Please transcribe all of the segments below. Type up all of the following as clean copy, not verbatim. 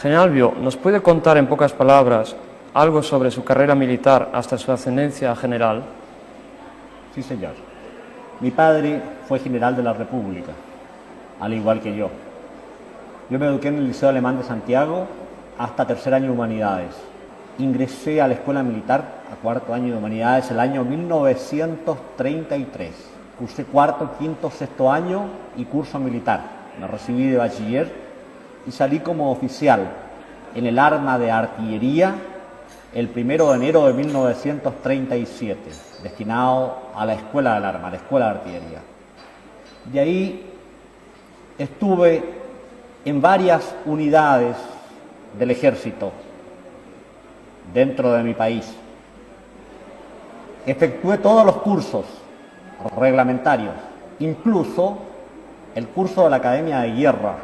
General Bio, ¿nos puede contar en pocas palabras algo sobre su carrera militar hasta su ascendencia a general? Sí, señor. Mi padre fue general de la República, al igual que yo. Yo me eduqué en el Liceo Alemán de Santiago hasta tercer año de Humanidades. Ingresé a la Escuela Militar a cuarto año de Humanidades el año 1933. Cursé cuarto, quinto, sexto año y curso militar. Me recibí de bachiller y salí como oficial en el arma de artillería el 1 de enero de 1937, destinado a la Escuela del Arma, a la Escuela de Artillería. De ahí estuve en varias unidades del ejército dentro de mi país. Efectué todos los cursos reglamentarios, incluso el curso de la Academia de Guerra,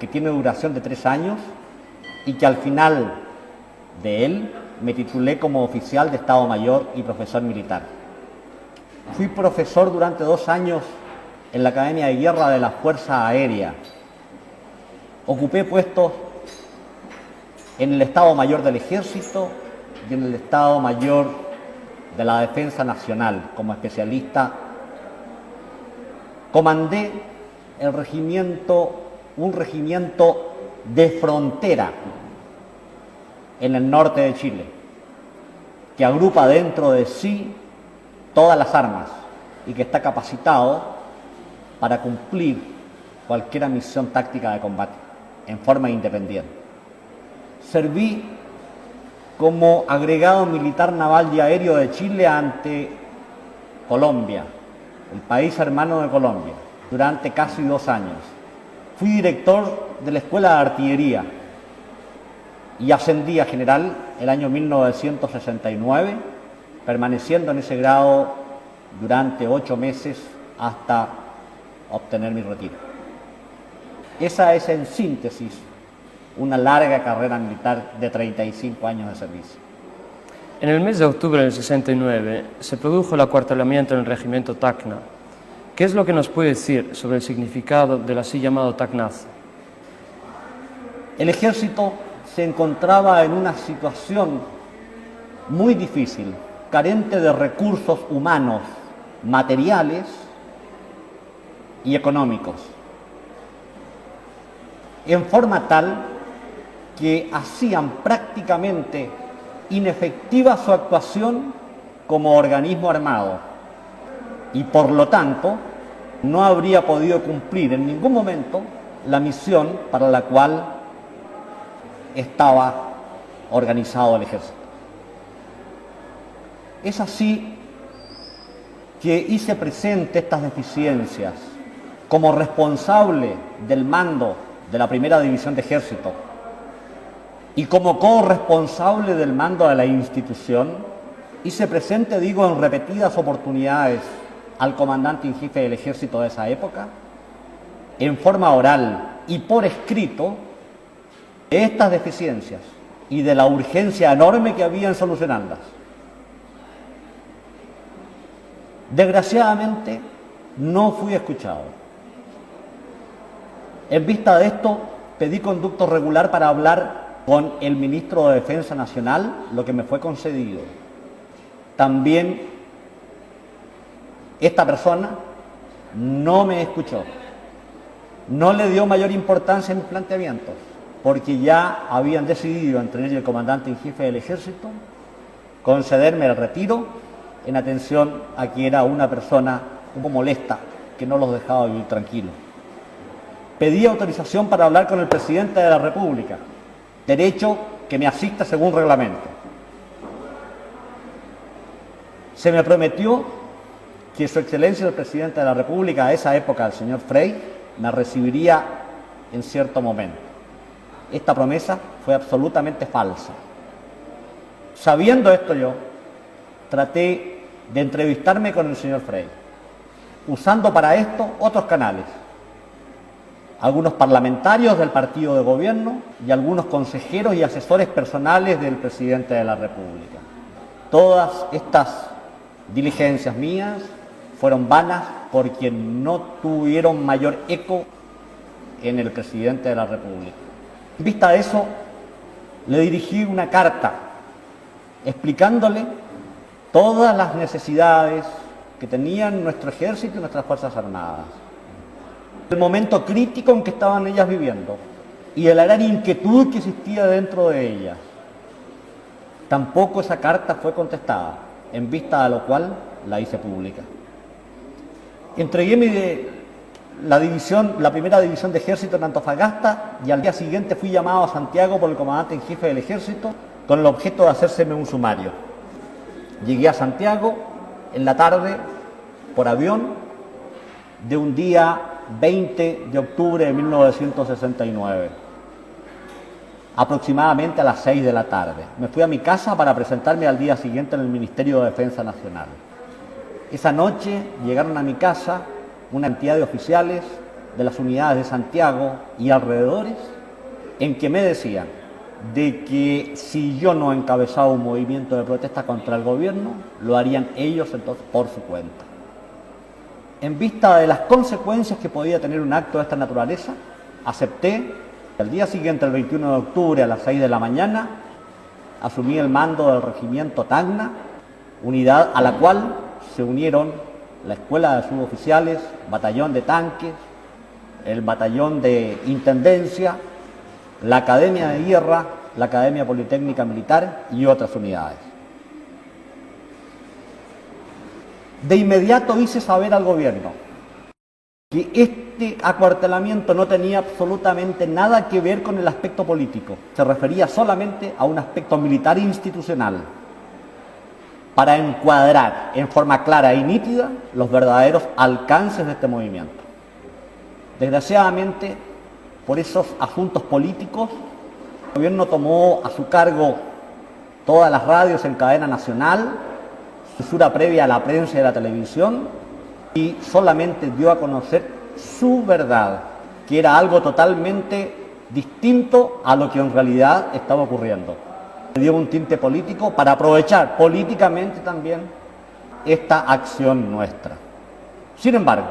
que tiene duración de 3 años y que al final de él me titulé como oficial de Estado Mayor y profesor militar. Fui profesor durante 2 años en la Academia de Guerra de la Fuerza Aérea. Ocupé puestos en el Estado Mayor del Ejército y en el Estado Mayor de la Defensa Nacional como especialista. Comandé un regimiento de frontera en el norte de Chile, que agrupa dentro de sí todas las armas y que está capacitado para cumplir cualquier misión táctica de combate en forma independiente. Serví como agregado militar naval y aéreo de Chile ante Colombia, el país hermano de Colombia, durante casi 2 años. Fui director de la Escuela de Artillería y ascendí a general el año 1969, permaneciendo en ese grado durante 8 meses hasta obtener mi retiro. Esa es, en síntesis, una larga carrera militar de 35 años de servicio. En el mes de octubre del 69 se produjo el acuartelamiento en el regimiento Tacna. ¿Qué es lo que nos puede decir sobre el significado del así llamado Tacnazo? El ejército se encontraba en una situación muy difícil, carente de recursos humanos, materiales y económicos, en forma tal que hacían prácticamente inefectiva su actuación como organismo armado y por lo tanto no habría podido cumplir en ningún momento la misión para la cual estaba organizado el ejército. Es así que hice presente estas deficiencias como responsable del mando de la Primera División de Ejército y como corresponsable del mando de la institución. Hice presente, en repetidas oportunidades al comandante en jefe del ejército de esa época, en forma oral y por escrito, de estas deficiencias y de la urgencia enorme que había en solucionarlas. Desgraciadamente, no fui escuchado. En vista de esto, pedí conducto regular para hablar con el ministro de Defensa Nacional, lo que me fue concedido. También esta persona no me escuchó, no le dio mayor importancia a mis planteamientos, porque ya habían decidido, entre ellos el comandante en jefe del ejército, concederme el retiro en atención a que era una persona un poco molesta, que no los dejaba vivir tranquilos. Pedí autorización para hablar con el presidente de la República, derecho que me asista según reglamento. Se me prometió que Su Excelencia el Presidente de la República, a esa época el señor Frey, me recibiría en cierto momento. Esta promesa fue absolutamente falsa. Sabiendo esto yo, traté de entrevistarme con el señor Frey, usando para esto otros canales. Algunos parlamentarios del partido de gobierno y algunos consejeros y asesores personales del presidente de la República. Todas estas diligencias mías fueron vanas porque no tuvieron mayor eco en el presidente de la República. En vista de eso, le dirigí una carta explicándole todas las necesidades que tenían nuestro ejército y nuestras Fuerzas Armadas, el momento crítico en que estaban ellas viviendo y la gran inquietud que existía dentro de ellas. Tampoco esa carta fue contestada, en vista de lo cual la hice pública. Entregué la primera división de ejército en Antofagasta y al día siguiente fui llamado a Santiago por el comandante en jefe del ejército con el objeto de hacérseme un sumario. Llegué a Santiago en la tarde por avión de un día 20 de octubre de 1969, aproximadamente a las 6 de la tarde. Me fui a mi casa para presentarme al día siguiente en el Ministerio de Defensa Nacional. Esa noche llegaron a mi casa una cantidad de oficiales de las unidades de Santiago y alrededores en que me decían de que si yo no encabezaba un movimiento de protesta contra el gobierno, lo harían ellos entonces por su cuenta. En vista de las consecuencias que podía tener un acto de esta naturaleza, acepté. El día siguiente, el 21 de octubre, a las 6 de la mañana, asumí el mando del regimiento Tacna, unidad a la cual se unieron la Escuela de Suboficiales, Batallón de Tanques, el Batallón de Intendencia, la Academia de Guerra, la Academia Politécnica Militar y otras unidades. De inmediato hice saber al gobierno que este acuartelamiento no tenía absolutamente nada que ver con el aspecto político, se refería solamente a un aspecto militar e institucional, para encuadrar en forma clara y nítida los verdaderos alcances de este movimiento. Desgraciadamente, por esos asuntos políticos, el gobierno tomó a su cargo todas las radios en cadena nacional, censura previa a la prensa y a la televisión, y solamente dio a conocer su verdad, que era algo totalmente distinto a lo que en realidad estaba ocurriendo. Dio un tinte político para aprovechar políticamente también esta acción nuestra. Sin embargo,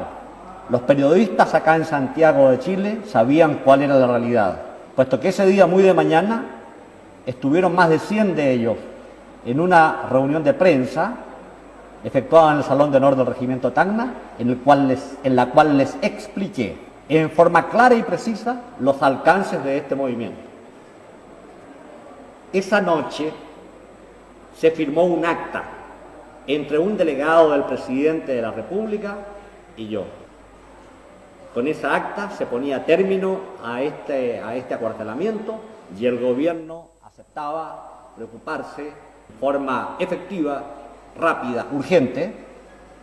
los periodistas acá en Santiago de Chile sabían cuál era la realidad, puesto que ese día muy de mañana estuvieron más de 100 de ellos en una reunión de prensa efectuada en el Salón de Honor del Regimiento Tacna, en la cual les expliqué en forma clara y precisa los alcances de este movimiento. Esa noche se firmó un acta entre un delegado del presidente de la República y yo. Con esa acta se ponía término a este acuartelamiento y el gobierno aceptaba preocuparse de forma efectiva, rápida, urgente,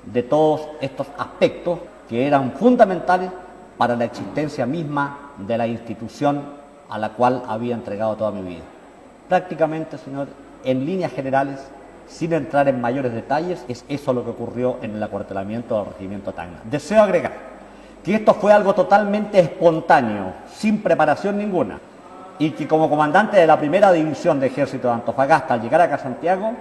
de todos estos aspectos que eran fundamentales para la existencia misma de la institución a la cual había entregado toda mi vida. Prácticamente, señor, en líneas generales, sin entrar en mayores detalles, es eso lo que ocurrió en el acuartelamiento del Regimiento Tacna. Deseo agregar que esto fue algo totalmente espontáneo, sin preparación ninguna, y que como comandante de la primera división de ejército de Antofagasta, al llegar acá a Santiago,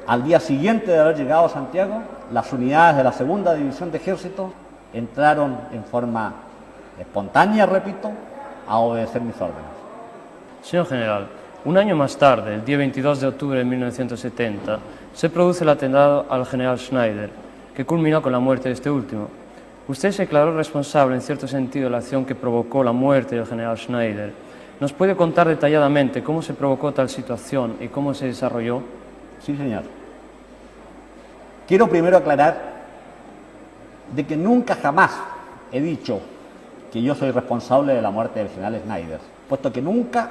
al día siguiente de haber llegado a Santiago, las unidades de la segunda división de ejército entraron en forma espontánea, repito, a obedecer mis órdenes. Señor general, un año más tarde, el día 22 de octubre de 1970, se produce el atentado al general Schneider, que culminó con la muerte de este último. Usted se declaró responsable, en cierto sentido, de la acción que provocó la muerte del general Schneider. ¿Nos puede contar detalladamente cómo se provocó tal situación y cómo se desarrolló? Sí, señor. Quiero primero aclarar de que nunca jamás he dicho que yo soy responsable de la muerte del general Schneider, puesto que nunca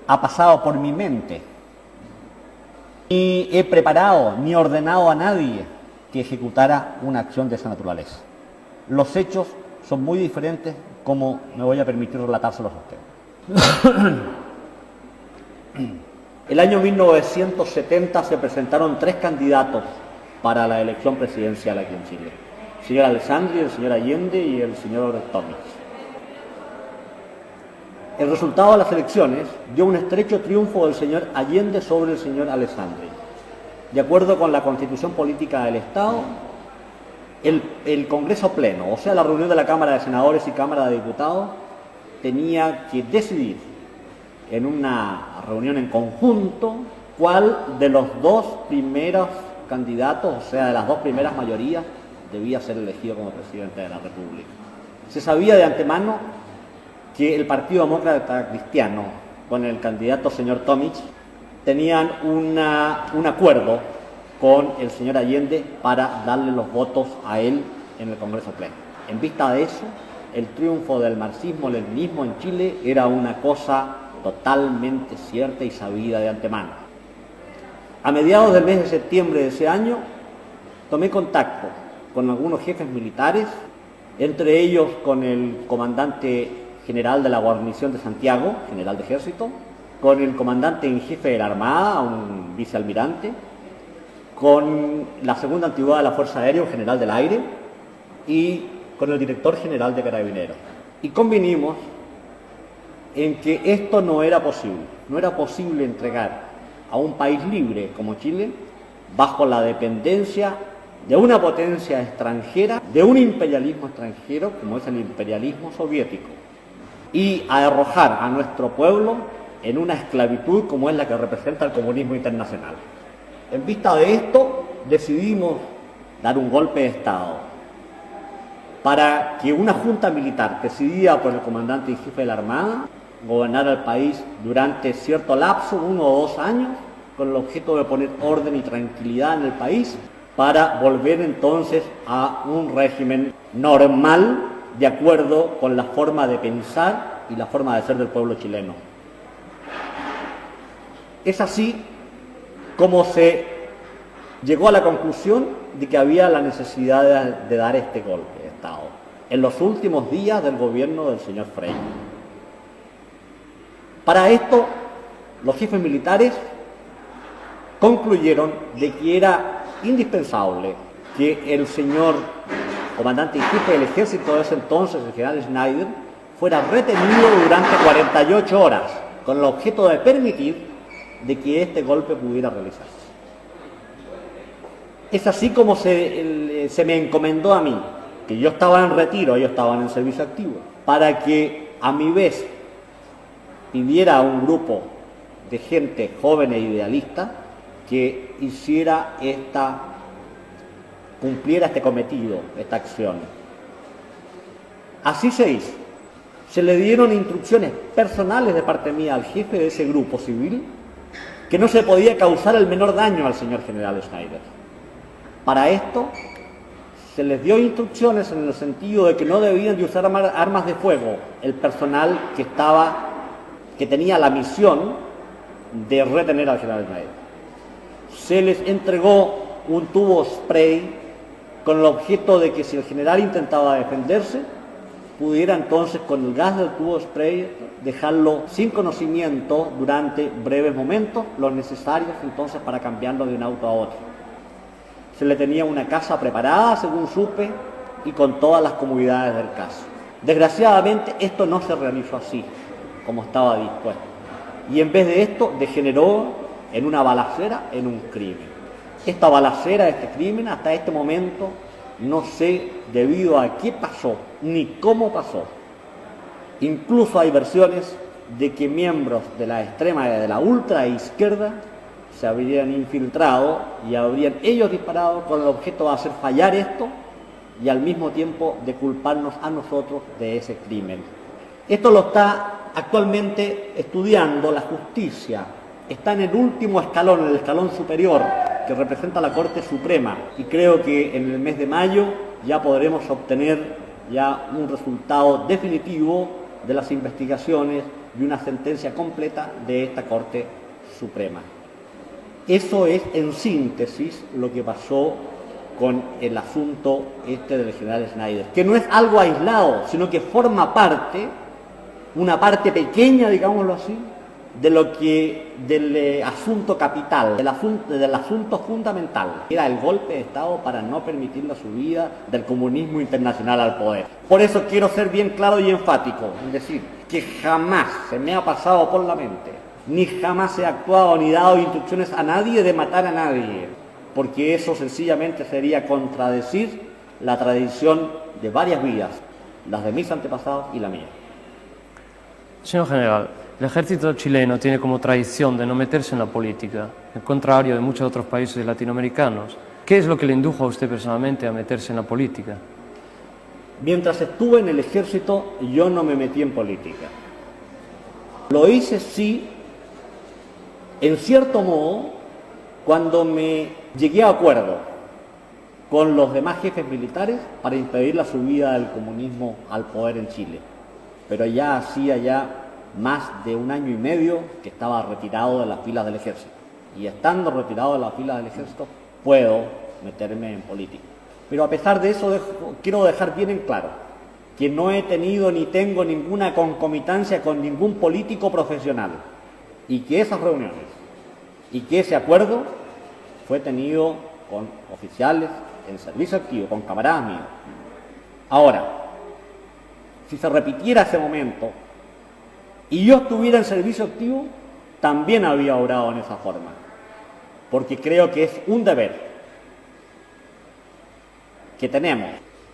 ha pasado por mi mente, ni he preparado ni ordenado a nadie que ejecutara una acción de esa naturaleza. Los hechos son muy diferentes, como me voy a permitir relatárselos a usted. El año 1970 se presentaron 3 candidatos para la elección presidencial aquí en Chile: el señor Alessandri, el señor Allende y el señor Tomis. El resultado de las elecciones dio un estrecho triunfo del señor Allende sobre el señor Alessandri. De acuerdo con la Constitución Política del Estado, el Congreso Pleno, o sea, la reunión de la Cámara de Senadores y Cámara de Diputados, tenía que decidir en una reunión en conjunto cuál de los dos primeros candidatos, o sea, de las dos primeras mayorías, debía ser elegido como presidente de la República. Se sabía de antemano que el Partido Demócrata Cristiano, con el candidato señor Tomic, tenían un acuerdo con el señor Allende para darle los votos a él en el Congreso Pleno. En vista de eso, el triunfo del marxismo-leninismo en Chile era una cosa totalmente cierta y sabida de antemano. A mediados del mes de septiembre de ese año, tomé contacto con algunos jefes militares, entre ellos con el comandante general de la guarnición de Santiago, general de ejército, con el comandante en jefe de la Armada, un vicealmirante, con la segunda antigüedad de la Fuerza Aérea, un general del aire, y con el director general de Carabineros. Y convinimos en que esto no era posible entregar a un país libre como Chile bajo la dependencia de una potencia extranjera, de un imperialismo extranjero como es el imperialismo soviético, y a arrojar a nuestro pueblo en una esclavitud como es la que representa el comunismo internacional. En vista de esto, decidimos dar un golpe de Estado para que una junta militar presidida por el comandante en jefe de la Armada gobernara el país durante cierto lapso, 1 o 2 años, con el objeto de poner orden y tranquilidad en el país para volver entonces a un régimen normal de acuerdo con la forma de pensar y la forma de ser del pueblo chileno. Es así como se llegó a la conclusión de que había la necesidad de dar este golpe de Estado en los últimos días del gobierno del señor Frei. Para esto, los jefes militares concluyeron de que era indispensable que el señor comandante y jefe del ejército de ese entonces, el general Schneider, fuera retenido durante 48 horas, con el objeto de permitir de que este golpe pudiera realizarse. Es así como se me encomendó a mí, que yo estaba en retiro, ellos estaban en servicio activo, para que a mi vez pidiera a un grupo de gente joven e idealista que cumpliera este cometido, esta acción. Así se hizo. Se le dieron instrucciones personales de parte mía al jefe de ese grupo civil que no se podía causar el menor daño al señor general Schneider. Para esto se les dio instrucciones en el sentido de que no debían de usar armas de fuego el personal que tenía la misión de retener al general Schneider. Se les entregó un tubo spray con el objeto de que si el general intentaba defenderse, pudiera entonces con el gas del tubo spray dejarlo sin conocimiento durante breves momentos, los necesarios entonces para cambiarlo de un auto a otro. Se le tenía una casa preparada, según supe, y con todas las comodidades del caso. Desgraciadamente esto no se realizó así, como estaba dispuesto. Y en vez de esto degeneró en una balacera, en un crimen. Esta balacera, este crimen, hasta este momento no sé debido a qué pasó, ni cómo pasó. Incluso hay versiones de que miembros de la extrema y de la ultra izquierda se habrían infiltrado y habrían ellos disparado con el objeto de hacer fallar esto y al mismo tiempo de culparnos a nosotros de ese crimen. Esto lo está actualmente estudiando la justicia. Está en el último escalón, en el escalón superior, que representa la Corte Suprema, y creo que en el mes de mayo ya podremos obtener ya un resultado definitivo de las investigaciones y una sentencia completa de esta Corte Suprema. Eso es, en síntesis, lo que pasó con el asunto del general Schneider, que no es algo aislado, sino que forma parte, una parte pequeña, digámoslo así, del asunto capital, del asunto fundamental, que era el golpe de Estado para no permitir la subida del comunismo internacional al poder. Por eso quiero ser bien claro y enfático, es decir, que jamás se me ha pasado por la mente, ni jamás he actuado ni dado instrucciones a nadie de matar a nadie, porque eso sencillamente sería contradecir la tradición de varias vidas, las de mis antepasados y la mía. Señor general, el ejército chileno tiene como tradición de no meterse en la política, al contrario de muchos otros países latinoamericanos. ¿Qué es lo que le indujo a usted personalmente a meterse en la política? Mientras estuve en el ejército, yo no me metí en política. Lo hice, sí, en cierto modo, cuando me llegué a acuerdo con los demás jefes militares para impedir la subida del comunismo al poder en Chile. Pero ya hacía más de 1 año y medio que estaba retirado de las filas del ejército. Y estando retirado de las filas del ejército, puedo meterme en política. Pero a pesar de eso, quiero dejar bien en claro que no he tenido ni tengo ninguna concomitancia con ningún político profesional. Y que esas reuniones y que ese acuerdo fue tenido con oficiales en servicio activo, con camaradas míos. Ahora, si se repitiera ese momento y yo estuviera en servicio activo, también habría obrado en esa forma, porque creo que es un deber que tenemos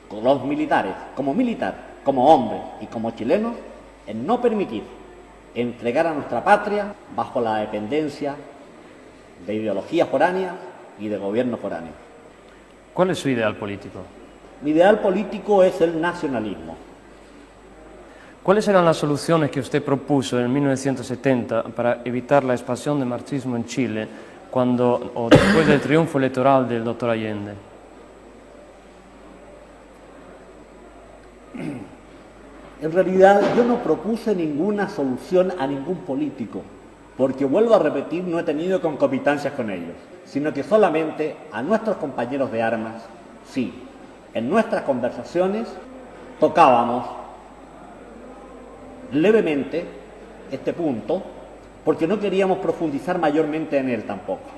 con los militares, como militar, como hombres y como chilenos, en no permitir entregar a nuestra patria bajo la dependencia de ideologías foráneas y de gobiernos foráneos. ¿Cuál es su ideal político? Mi ideal político es el nacionalismo. ¿Cuáles eran las soluciones que usted propuso en 1970 para evitar la expansión del marxismo en Chile después del triunfo electoral del doctor Allende? En realidad yo no propuse ninguna solución a ningún político, porque vuelvo a repetir, no he tenido concomitancias con ellos, sino que solamente a nuestros compañeros de armas, sí, en nuestras conversaciones tocábamos levemente este punto, porque no queríamos profundizar mayormente en él tampoco.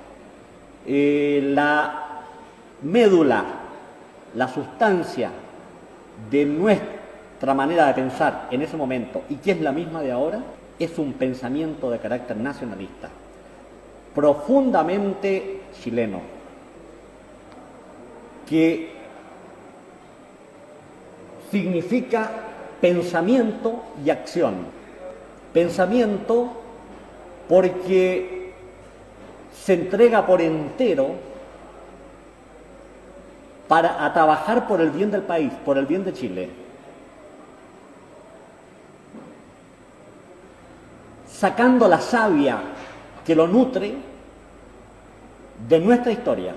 La médula, la sustancia de nuestra manera de pensar en ese momento, y que es la misma de ahora, es un pensamiento de carácter nacionalista, profundamente chileno, que significa pensamiento y acción. Pensamiento porque se entrega por entero a trabajar por el bien del país, por el bien de Chile. Sacando la savia que lo nutre de nuestra historia,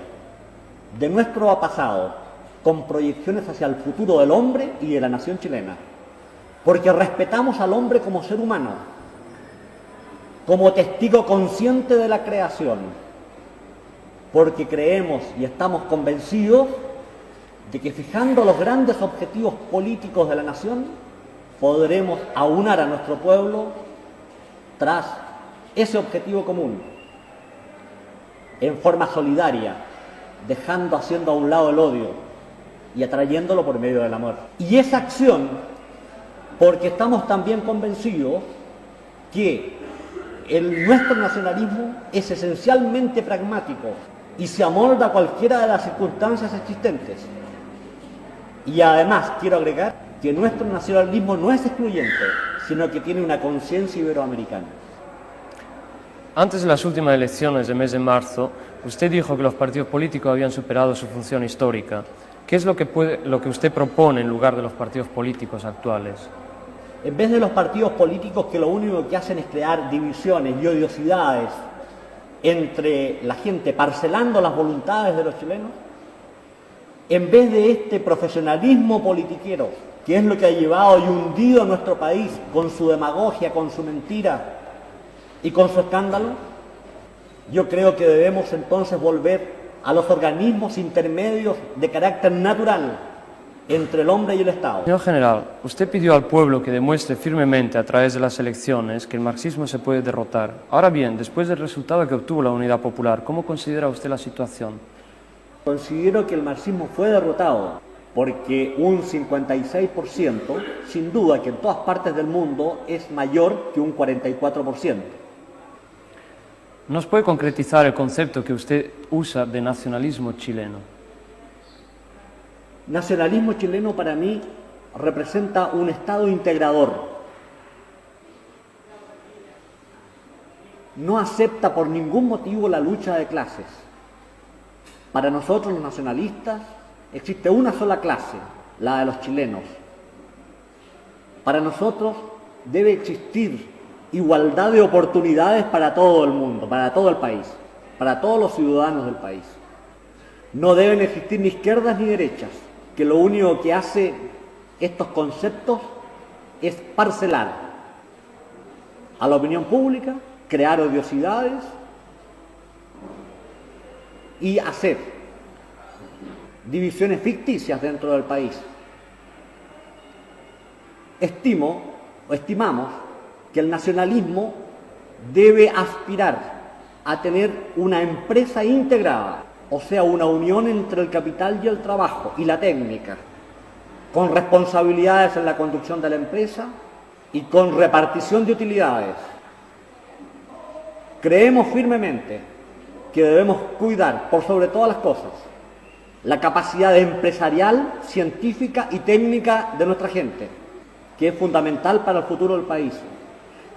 de nuestro pasado, con proyecciones hacia el futuro del hombre y de la nación chilena. Porque respetamos al hombre como ser humano, como testigo consciente de la creación, porque creemos y estamos convencidos de que fijando los grandes objetivos políticos de la nación, podremos aunar a nuestro pueblo tras ese objetivo común, en forma solidaria, haciendo a un lado el odio y atrayéndolo por medio del amor. Y esa acción, porque estamos también convencidos que nuestro nacionalismo es esencialmente pragmático y se amolda a cualquiera de las circunstancias existentes. Y además quiero agregar que nuestro nacionalismo no es excluyente, sino que tiene una conciencia iberoamericana. Antes de las últimas elecciones del mes de marzo, usted dijo que los partidos políticos habían superado su función histórica. ¿Qué es lo que usted propone en lugar de los partidos políticos actuales? En vez de los partidos políticos que lo único que hacen es crear divisiones y odiosidades entre la gente, parcelando las voluntades de los chilenos, en vez de este profesionalismo politiquero, que es lo que ha llevado y hundido a nuestro país con su demagogia, con su mentira y con su escándalo, yo creo que debemos entonces volver a los organismos intermedios de carácter natural entre el hombre y el Estado. Señor general, usted pidió al pueblo que demuestre firmemente a través de las elecciones que el marxismo se puede derrotar. Ahora bien, después del resultado que obtuvo la Unidad Popular, ¿cómo considera usted la situación? Considero que el marxismo fue derrotado porque un 56%, sin duda que en todas partes del mundo es mayor que un 44%. ¿Nos puede concretizar el concepto que usted usa de nacionalismo chileno? Nacionalismo chileno para mí representa un Estado integrador, no acepta por ningún motivo la lucha de clases. Para nosotros los nacionalistas existe una sola clase, la de los chilenos. Para nosotros debe existir igualdad de oportunidades para todo el mundo, para todo el país, para todos los ciudadanos del país. No deben existir ni izquierdas ni derechas, que lo único que hace estos conceptos es parcelar a la opinión pública, crear odiosidades y hacer divisiones ficticias dentro del país. Estimamos que el nacionalismo debe aspirar a tener una empresa integrada, o sea, una unión entre el capital y el trabajo y la técnica, con responsabilidades en la conducción de la empresa y con repartición de utilidades. Creemos firmemente que debemos cuidar, por sobre todas las cosas, la capacidad empresarial, científica y técnica de nuestra gente, que es fundamental para el futuro del país,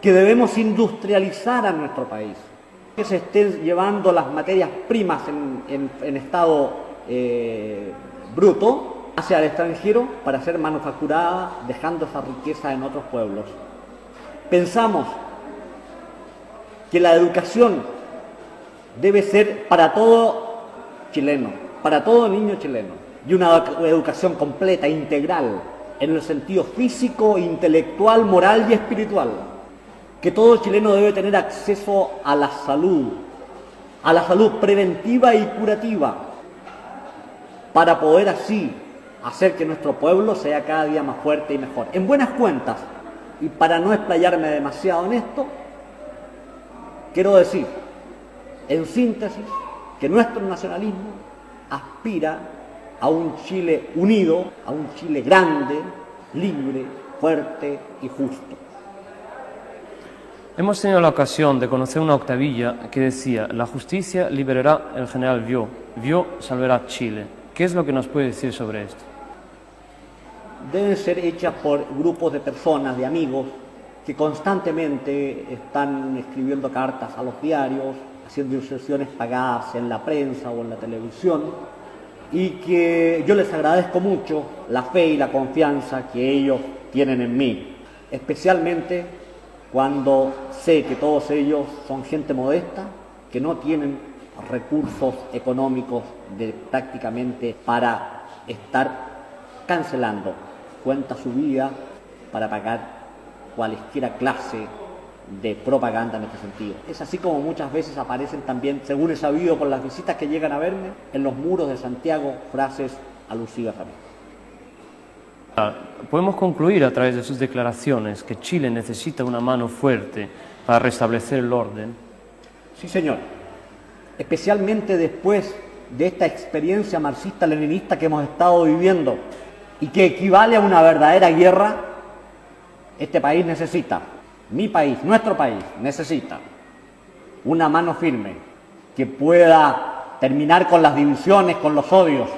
que debemos industrializar a nuestro país, que se estén llevando las materias primas en estado bruto hacia el extranjero para ser manufacturadas, dejando esa riqueza en otros pueblos. Pensamos que la educación debe ser para todo chileno, para todo niño chileno, y una educación completa, integral, en el sentido físico, intelectual, moral y espiritual. Que todo chileno debe tener acceso a la salud preventiva y curativa, para poder así hacer que nuestro pueblo sea cada día más fuerte y mejor. En buenas cuentas, y para no explayarme demasiado en esto, quiero decir, en síntesis, que nuestro nacionalismo aspira a un Chile unido, a un Chile grande, libre, fuerte y justo. Hemos tenido la ocasión de conocer una octavilla que decía: la justicia liberará el general Vió, Vió salvará Chile. ¿Qué es lo que nos puede decir sobre esto? Deben ser hechas por grupos de personas, de amigos, que constantemente están escribiendo cartas a los diarios, haciendo inserciones pagadas en la prensa o en la televisión, y que yo les agradezco mucho la fe y la confianza que ellos tienen en mí, especialmente cuando sé que todos ellos son gente modesta, que no tienen recursos económicos prácticamente para estar cancelando cuenta su vida para pagar cualesquiera clase de propaganda en este sentido. Es así como muchas veces aparecen también, según he sabido por las visitas que llegan a verme, en los muros de Santiago frases alusivas a mí. Podemos concluir a través de sus declaraciones que Chile necesita una mano fuerte para restablecer el orden. Sí, señor. Especialmente después de esta experiencia marxista-leninista que hemos estado viviendo y que equivale a una verdadera guerra, este país necesita, mi país, nuestro país, necesita una mano firme que pueda terminar con las divisiones, con los odios,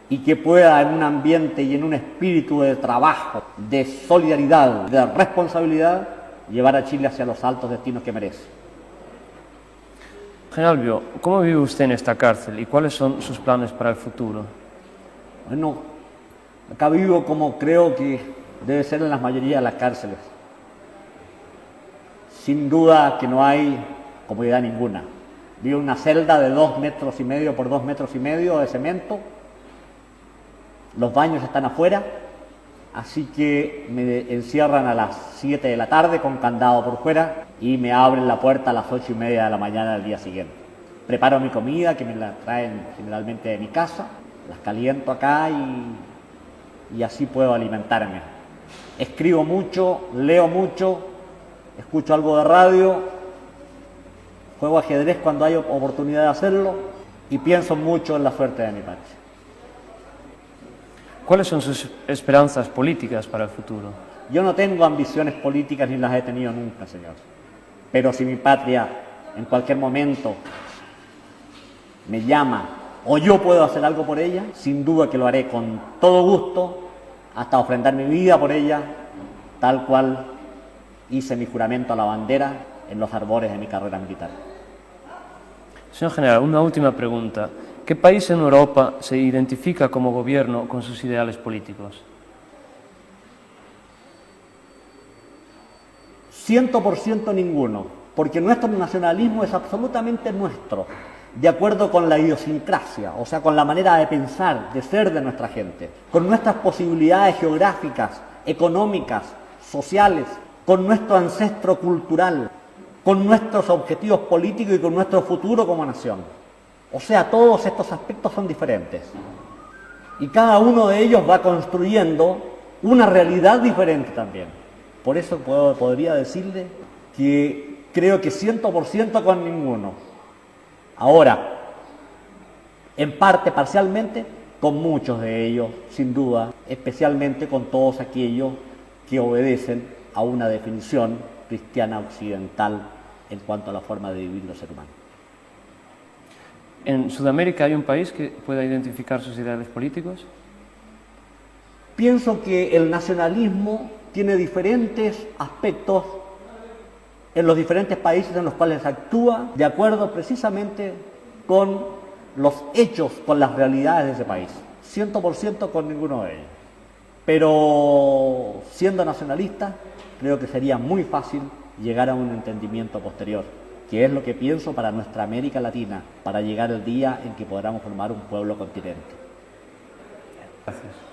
y que pueda en un ambiente y en un espíritu de trabajo, de solidaridad, de responsabilidad, llevar a Chile hacia los altos destinos que merece. General Vió, ¿cómo vive usted en esta cárcel y cuáles son sus planes para el futuro? Bueno, acá vivo como creo que debe ser en la mayoría de las cárceles. Sin duda que no hay comodidad ninguna. Vivo en una celda de 2,5 metros por 2,5 metros de cemento. Los baños están afuera, así que me encierran a las 7 de la tarde con candado por fuera y me abren la puerta a las 8:30 de la mañana del día siguiente. Preparo mi comida, que me la traen generalmente de mi casa, las caliento acá y así puedo alimentarme. Escribo mucho, leo mucho, escucho algo de radio, juego ajedrez cuando hay oportunidad de hacerlo y pienso mucho en la suerte de mi patria. ¿Cuáles son sus esperanzas políticas para el futuro? Yo no tengo ambiciones políticas ni las he tenido nunca, señor. Pero si mi patria en cualquier momento me llama o yo puedo hacer algo por ella, sin duda que lo haré con todo gusto, hasta ofrendar mi vida por ella, tal cual hice mi juramento a la bandera en los arbores de mi carrera militar. Señor general, una última pregunta. ¿Qué país en Europa se identifica como gobierno con sus ideales políticos? 100% ninguno, porque nuestro nacionalismo es absolutamente nuestro, de acuerdo con la idiosincrasia, o sea, con la manera de pensar, de ser de nuestra gente, con nuestras posibilidades geográficas, económicas, sociales, con nuestro ancestro cultural, con nuestros objetivos políticos y con nuestro futuro como nación. O sea, todos estos aspectos son diferentes. Y cada uno de ellos va construyendo una realidad diferente también. Por eso podría decirle que creo que 100% con ninguno. Ahora, en parte, parcialmente, con muchos de ellos, sin duda, especialmente con todos aquellos que obedecen a una definición cristiana occidental en cuanto a la forma de vivir los seres humanos. ¿En Sudamérica hay un país que pueda identificar sus ideales políticos? Pienso que el nacionalismo tiene diferentes aspectos en los diferentes países en los cuales actúa de acuerdo precisamente con los hechos, con las realidades de ese país. 100% con ninguno de ellos. Pero siendo nacionalista, creo que sería muy fácil llegar a un entendimiento posterior, que es lo que pienso para nuestra América Latina, para llegar el día en que podamos formar un pueblo continente. Gracias.